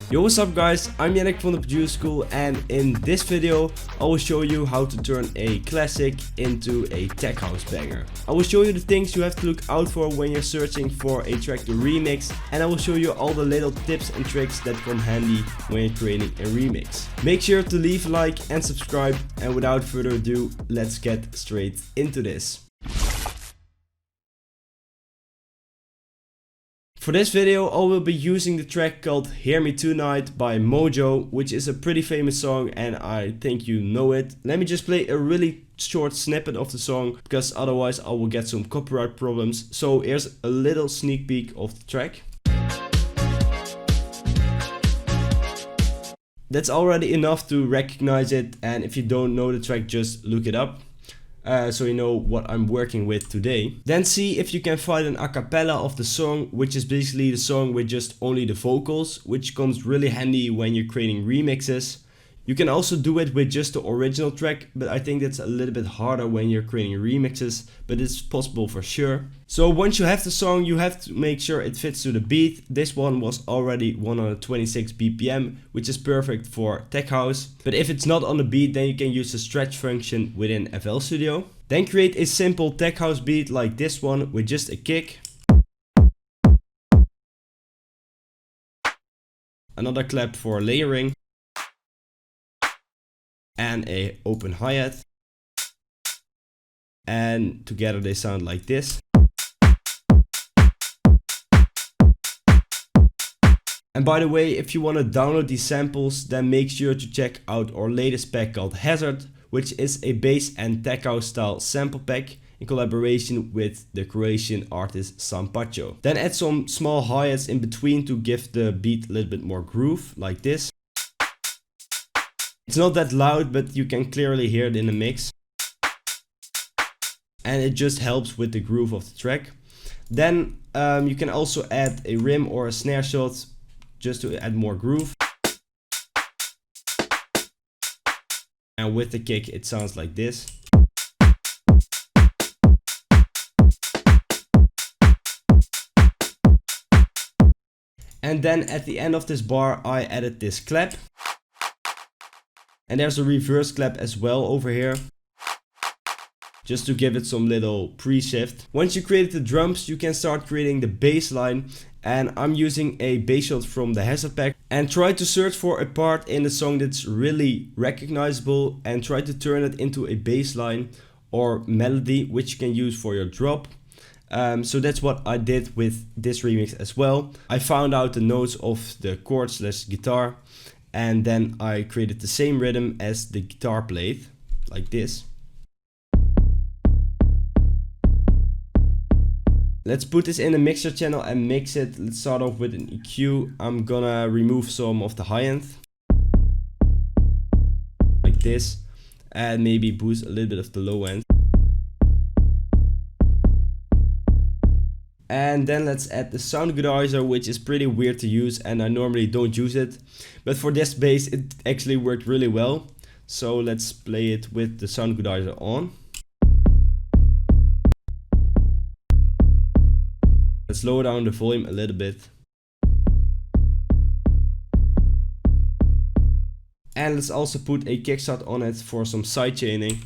Yo, what's up guys, I'm Yannick from the Produce School, and in this video I will show you how to turn a classic into a tech house banger. I will show you the things you have to look out for when you're searching for a track to remix, and I will show you all the little tips and tricks that come handy when you're creating a remix. Make sure to leave a like and subscribe, and without further ado, let's get straight into this. For this video I will be using the track called Hear Me Tonight by Mojo, which is a pretty famous song and I think you know it. Let me just play a really short snippet of the song, because otherwise I will get some copyright problems. So here's a little sneak peek of the track. That's already enough to recognize it, and if you don't know the track, just look it up. So you know what I'm working with today. Then see if you can find an a cappella of the song, which is basically the song with just only the vocals, which comes really handy when you're creating remixes. You can also do it with just the original track, but I think that's a little bit harder when you're creating remixes, but it's possible for sure. So once you have the song, you have to make sure it fits to the beat. This one was already 126 BPM, which is perfect for tech house. But if it's not on the beat, then you can use the stretch function within FL Studio. Then create a simple tech house beat like this one with just a kick, another clap for layering, and a open hi-hat, and together they sound like this. And by the way, if you want to download these samples, then make sure to check out our latest pack called Hazard, which is a bass and tech house style sample pack in collaboration with the Croatian artist Sam Pacho. Then add some small hi-hats in between to give the beat a little bit more groove, like this. It's not that loud, but you can clearly hear it in the mix. And it just helps with the groove of the track. Then you can also add a rim or a snare shot just to add more groove. And with the kick it sounds like this. And then at the end of this bar I added this clap. And there's a reverse clap as well over here, just to give it some little pre-shift. Once you created the drums, you can start creating the bass line. And I'm using a bass shot from the Hazard pack. And try to search for a part in the song that's really recognizable and try to turn it into a bass line or melody, which you can use for your drop. So that's what I did with this remix as well. I found out the notes of the chord / guitar. And then I created the same rhythm as the guitar played, like this. Let's put this in a mixer channel and mix it. Let's start off with an EQ. I'm gonna remove some of the high end, like this, and maybe boost a little bit of the low end. And then let's add the sound equalizer, which is pretty weird to use and I normally don't use it. But for this bass it actually worked really well. So let's play it with the sound equalizer on. Let's lower down the volume a little bit. And let's also put a kickstart on it for some side chaining.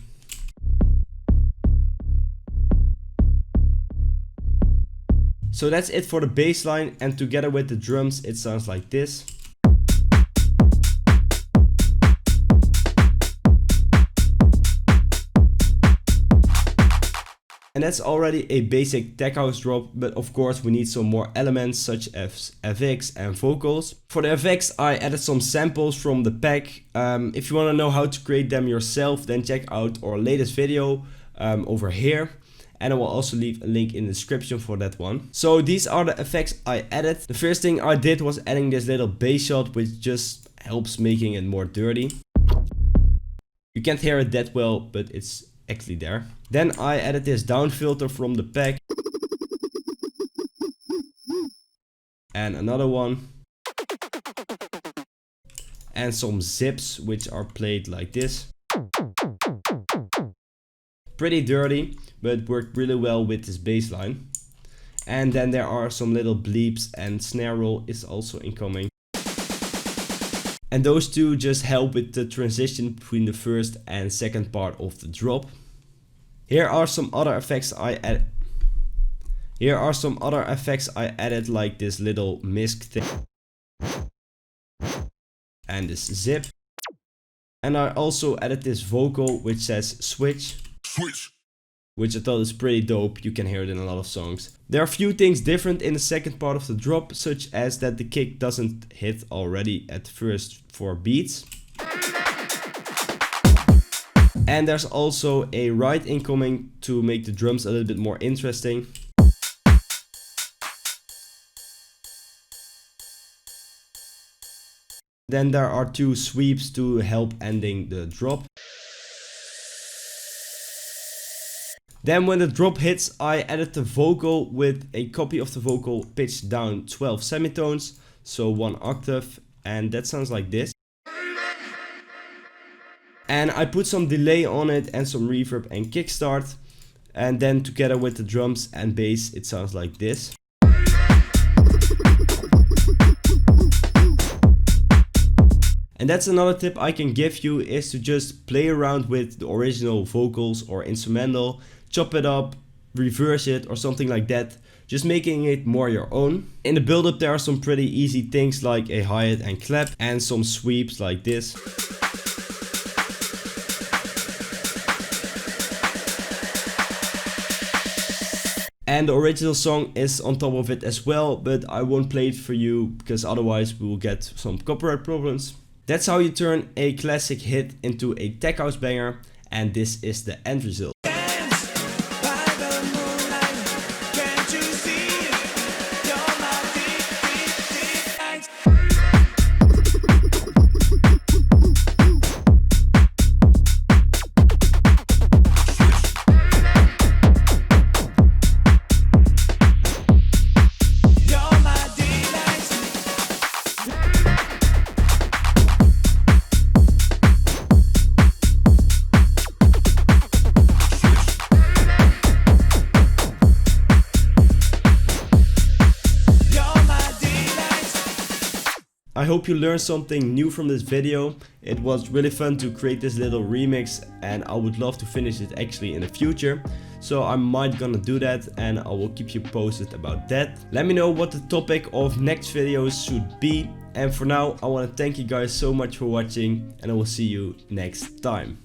So that's it for the bass line, and together with the drums it sounds like this. And that's already a basic tech house drop, but of course we need some more elements such as FX and vocals. For the FX I added some samples from the pack. If you want to know how to create them yourself, then check out our latest video over here. And I will also leave a link in the description for that one. So these are the effects I added. The first thing I did was adding this little bass shot, which just helps making it more dirty. You can't hear it that well, but it's actually there. Then I added this down filter from the pack. And another one. And some zips, which are played like this. Pretty dirty, but worked really well with this bass line. And then there are some little bleeps, and snare roll is also incoming. And those two just help with the transition between the first and second part of the drop. Here are some other effects I added. Like this little misc thing and this zip. And I also added this vocal which says switch, which I thought is pretty dope. You can hear it in a lot of songs. There are a few things different in the second part of the drop, such as that the kick doesn't hit already at the first 4 beats. And there's also a ride incoming to make the drums a little bit more interesting. Then there are 2 sweeps to help ending the drop. Then when the drop hits, I added the vocal with a copy of the vocal pitched down 12 semitones, so 1 octave, and that sounds like this. And I put some delay on it and some reverb and kickstart, and then together with the drums and bass it sounds like this. And that's another tip I can give you, is to just play around with the original vocals or instrumental, chop it up, reverse it or something like that, just making it more your own. In the build up there are some pretty easy things like a hi-hat and clap and some sweeps like this. And the original song is on top of it as well, but I won't play it for you because otherwise we will get some copyright problems. That's how you turn a classic hit into a tech house banger, and this is the end result. I hope you learned something new from this video. It was really fun to create this little remix, and I would love to finish it actually in the future. So I might gonna do that, and I will keep you posted about that. Let me know what the topic of next videos should be. And for now, I want to thank you guys so much for watching, and I will see you next time.